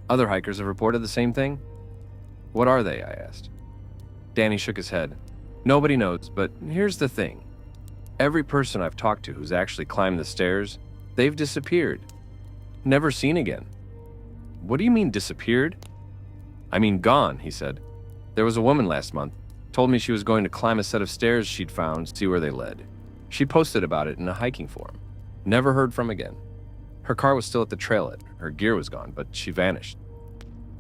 Other hikers have reported the same thing." "What are they?" I asked. Danny shook his head. "Nobody knows, but here's the thing. Every person I've talked to who's actually climbed the stairs, they've disappeared. Never seen again." "What do you mean disappeared?" "I mean gone," he said. There was a woman last month, told me she was going to climb a set of stairs she'd found, see where they led. She posted about it in a hiking forum. Never heard from again. Her car was still at the trailhead. Her gear was gone, but she vanished.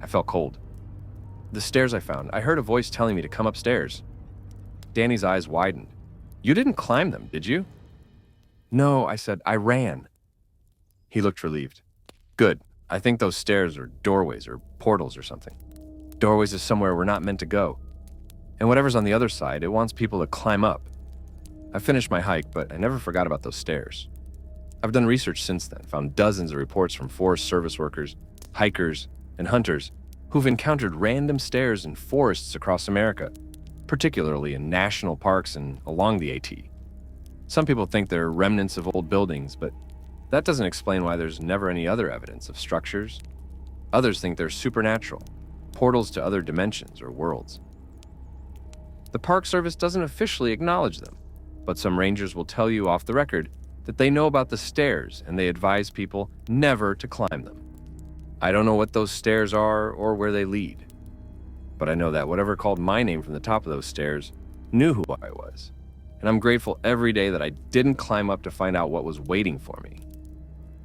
I felt cold. The stairs I found, I heard a voice telling me to come upstairs. Danny's eyes widened. You didn't climb them, did you? No, I said, I ran. He looked relieved. Good. I think those stairs are doorways or portals or something. Doorways is somewhere we're not meant to go. And whatever's on the other side, it wants people to climb up. I finished my hike, but I never forgot about those stairs. I've done research since then, found dozens of reports from Forest Service workers, hikers, and hunters who've encountered random stairs in forests across America, particularly in national parks and along the AT. Some people think they're remnants of old buildings, but that doesn't explain why there's never any other evidence of structures. Others think they're supernatural, portals to other dimensions or worlds. The Park Service doesn't officially acknowledge them, but some rangers will tell you off the record that they know about the stairs and they advise people never to climb them. I don't know what those stairs are or where they lead, but I know that whatever called my name from the top of those stairs knew who I was, and I'm grateful every day that I didn't climb up to find out what was waiting for me.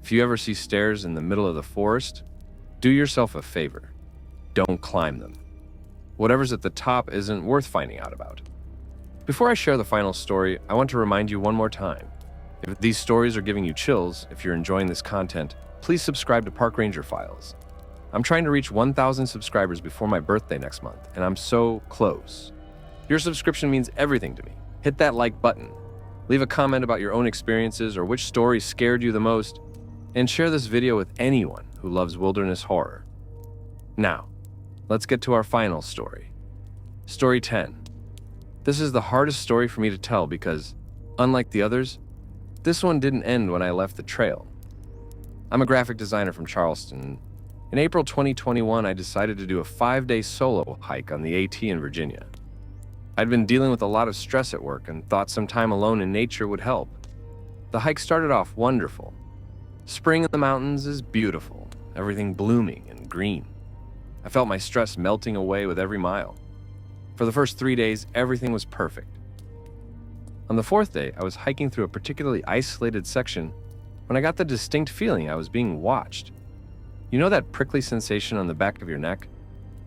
If you ever see stairs in the middle of the forest, do yourself a favor. Don't climb them. Whatever's at the top isn't worth finding out about. Before I share the final story, I want to remind you one more time. If these stories are giving you chills, if you're enjoying this content, please subscribe to Park Ranger Files. I'm trying to reach 1,000 subscribers before my birthday next month, and I'm so close. Your subscription means everything to me. Hit that like button. Leave a comment about your own experiences or which story scared you the most, and share this video with anyone who loves wilderness horror. Now, let's get to our final story. Story 10. This is the hardest story for me to tell because, unlike the others, this one didn't end when I left the trail. I'm a graphic designer from Charleston. In April 2021, I decided to do a 5-day solo hike on the AT in Virginia. I'd been dealing with a lot of stress at work and thought some time alone in nature would help. The hike started off wonderful. Spring in the mountains is beautiful, everything blooming and green. I felt my stress melting away with every mile. For the first 3 days, everything was perfect. On the 4th day, I was hiking through a particularly isolated section when I got the distinct feeling I was being watched. You know that prickly sensation on the back of your neck?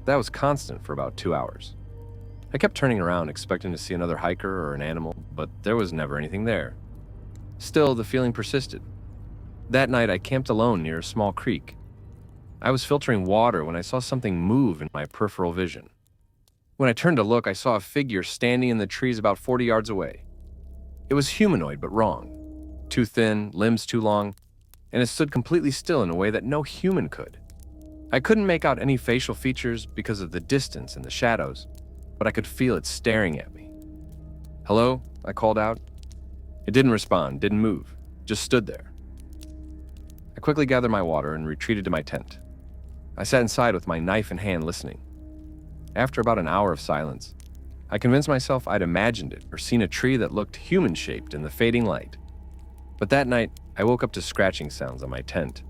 That was constant for about 2 hours. I kept turning around expecting to see another hiker or an animal, but there was never anything there. Still, the feeling persisted. That night, I camped alone near a small creek. I was filtering water when I saw something move in my peripheral vision. When I turned to look, I saw a figure standing in the trees about 40 yards away. It was humanoid, but wrong. Too thin, limbs too long, and it stood completely still in a way that no human could. I couldn't make out any facial features because of the distance and the shadows, but I could feel it staring at me. "Hello?" I called out. It didn't respond, didn't move, just stood there. I quickly gathered my water and retreated to my tent. I sat inside with my knife in hand listening. After about an hour of silence, I convinced myself I'd imagined it or seen a tree that looked human-shaped in the fading light. But that night, I woke up to scratching sounds on my tent.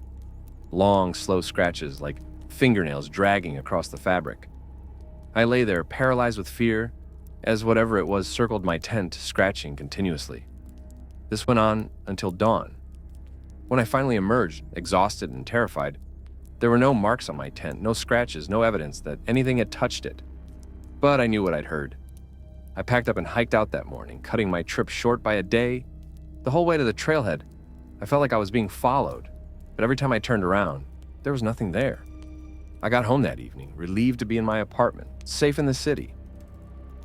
Long, slow scratches like fingernails dragging across the fabric. I lay there, paralyzed with fear, as whatever it was circled my tent, scratching continuously. This went on until dawn. When I finally emerged, exhausted and terrified, there were no marks on my tent, no scratches, no evidence that anything had touched it. But I knew what I'd heard. I packed up and hiked out that morning, cutting my trip short by a day. The whole way to the trailhead, I felt like I was being followed, but every time I turned around, there was nothing there. I got home that evening, relieved to be in my apartment, safe in the city.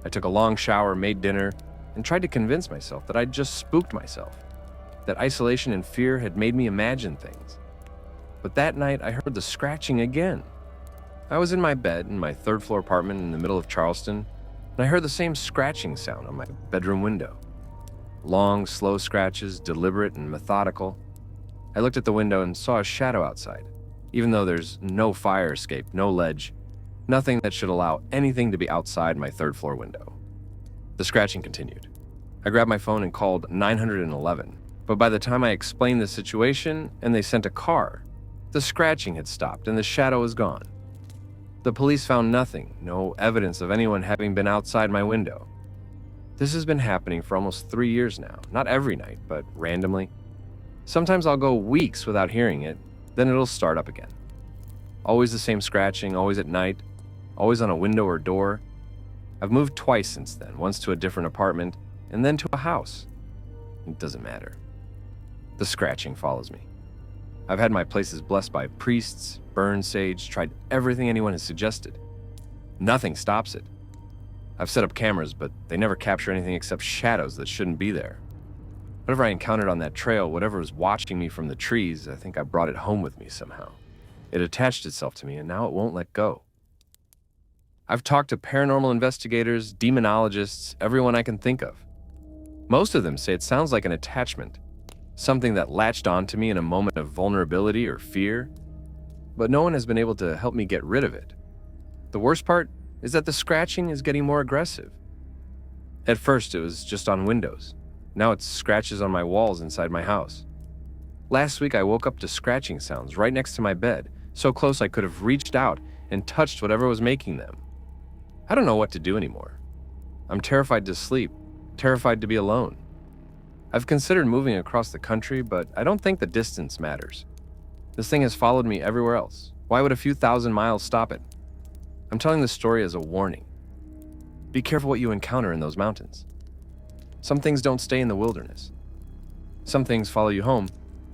I took a long shower, made dinner, and tried to convince myself that I'd just spooked myself, that isolation and fear had made me imagine things. But that night, I heard the scratching again. I was in my bed in my third-floor apartment in the middle of Charleston, and I heard the same scratching sound on my bedroom window. Long, slow scratches, deliberate and methodical. I looked at the window and saw a shadow outside, even though there's no fire escape, no ledge, nothing that should allow anything to be outside my third-floor window. The scratching continued. I grabbed my phone and called 911, but by the time I explained the situation and they sent a car, the scratching had stopped and the shadow was gone. The police found nothing, no evidence of anyone having been outside my window. This has been happening for almost 3 years now, not every night, but randomly. Sometimes I'll go weeks without hearing it, then it'll start up again. Always the same scratching, always at night, always on a window or door. I've moved twice since then, once to a different apartment, and then to a house. It doesn't matter. The scratching follows me. I've had my places blessed by priests, burned sage, tried everything anyone has suggested. Nothing stops it. I've set up cameras, but they never capture anything except shadows that shouldn't be there. Whatever I encountered on that trail, whatever was watching me from the trees, I think I brought it home with me somehow. It attached itself to me, and now it won't let go. I've talked to paranormal investigators, demonologists, everyone I can think of. Most of them say it sounds like an attachment, something that latched onto me in a moment of vulnerability or fear, but no one has been able to help me get rid of it. The worst part is that the scratching is getting more aggressive. At first, it was just on windows. Now it's scratches on my walls inside my house. Last week, I woke up to scratching sounds right next to my bed, so close I could have reached out and touched whatever was making them. I don't know what to do anymore. I'm terrified to sleep, terrified to be alone. I've considered moving across the country, but I don't think the distance matters. This thing has followed me everywhere else. Why would a few thousand miles stop it? I'm telling this story as a warning. Be careful what you encounter in those mountains. Some things don't stay in the wilderness. Some things follow you home.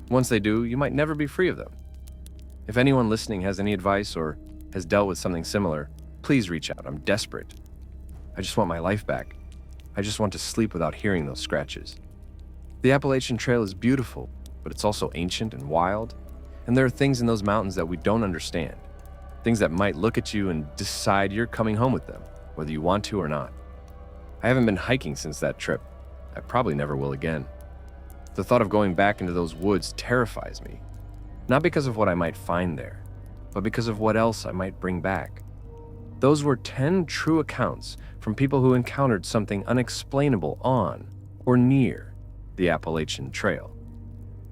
Once they do, you might never be free of them. If anyone listening has any advice or has dealt with something similar, please reach out. I'm desperate. I just want my life back. I just want to sleep without hearing those scratches. The Appalachian Trail is beautiful, but it's also ancient and wild, and there are things in those mountains that we don't understand. Things that might look at you and decide you're coming home with them, whether you want to or not. I haven't been hiking since that trip. I probably never will again. The thought of going back into those woods terrifies me, not because of what I might find there, but because of what else I might bring back. Those were 10 true accounts from people who encountered something unexplainable on or near the Appalachian Trail.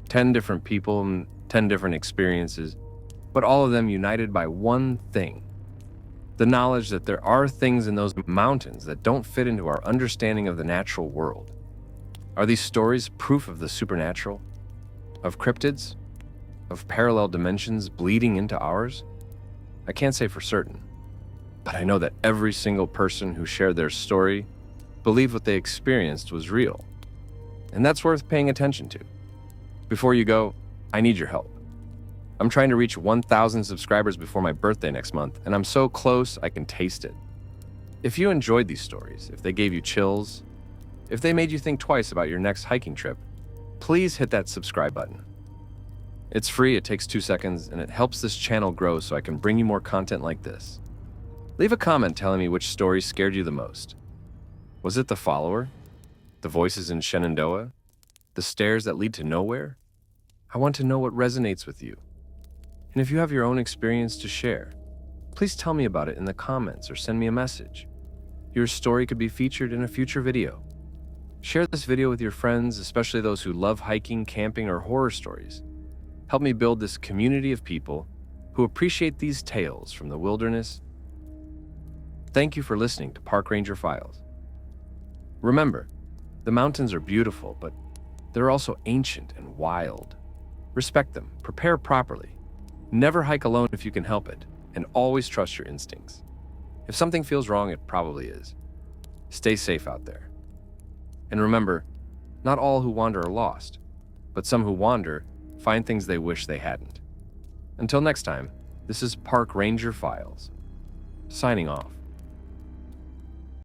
10 different people and 10 different experiences, but all of them united by one thing: the knowledge that there are things in those mountains that don't fit into our understanding of the natural world. Are these stories proof of the supernatural? Of cryptids? Of parallel dimensions bleeding into ours? I can't say for certain, but I know that every single person who shared their story believed what they experienced was real. And that's worth paying attention to. Before you go, I need your help. I'm trying to reach 1,000 subscribers before my birthday next month, and I'm so close I can taste it. If you enjoyed these stories, if they gave you chills, if they made you think twice about your next hiking trip, please hit that subscribe button. It's free, it takes 2 seconds, and it helps this channel grow so I can bring you more content like this. Leave a comment telling me which story scared you the most. Was it the follower? The voices in Shenandoah? The stairs that lead to nowhere? I want to know what resonates with you. And if you have your own experience to share, please tell me about it in the comments or send me a message. Your story could be featured in a future video. Share this video with your friends, especially those who love hiking, camping, or horror stories. Help me build this community of people who appreciate these tales from the wilderness. Thank you for listening to Park Ranger Files. Remember, the mountains are beautiful, but they're also ancient and wild. Respect them, prepare properly. Never hike alone if you can help it, and always trust your instincts. If something feels wrong, it probably is. Stay safe out there. And remember, not all who wander are lost, but some who wander find things they wish they hadn't. Until next time, this is Park Ranger Files, signing off.